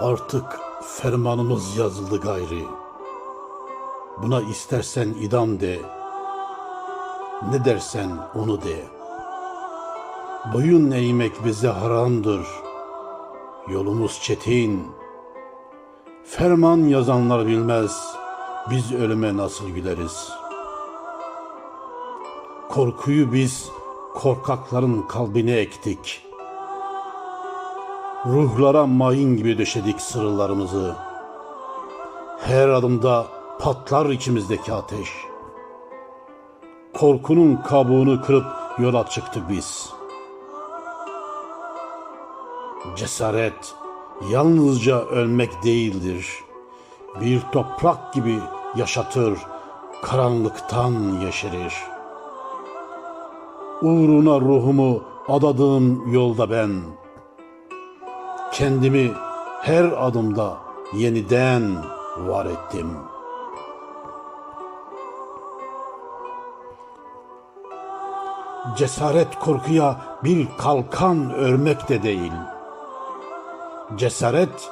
Artık fermanımız yazıldı gayri. Buna istersen idam de, ne dersen onu de. Boyun eğmek bize haramdır, yolumuz çetin. Ferman yazanlar bilmez, biz ölüme nasıl güleriz. Korkuyu biz korkakların kalbine ektik. Ruhlara mayın gibi döşedik sırlarımızı. Her adımda patlar içimizdeki ateş. Korkunun kabuğunu kırıp yola çıktık biz. Cesaret yalnızca ölmek değildir. Bir toprak gibi yaşatır, karanlıktan yeşerir. Uğruna ruhumu adadığım yolda ben, kendimi her adımda yeniden var ettim. Cesaret korkuya bir kalkan örmek de değil. Cesaret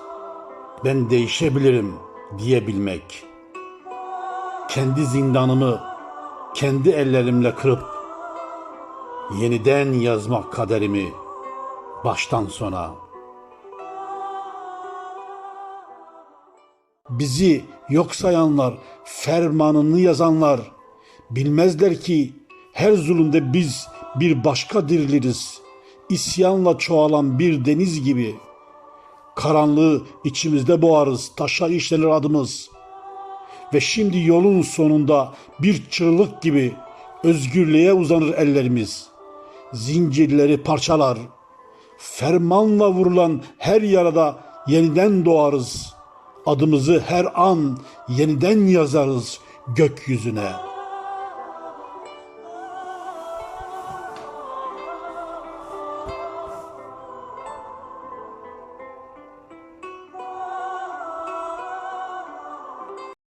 ben değişebilirim diyebilmek. Kendi zindanımı kendi ellerimle kırıp yeniden yazmak kaderimi baştan sona. Bizi yok sayanlar, fermanını yazanlar bilmezler ki her zulümde biz bir başka diriliriz. İsyanla çoğalan bir deniz gibi. Karanlığı içimizde boğarız, taşa işlenir adımız. Ve şimdi yolun sonunda bir çığlık gibi özgürlüğe uzanır ellerimiz. Zincirleri parçalar, fermanla vurulan her yarada yeniden doğarız. Adımızı her an yeniden yazarız gökyüzüne.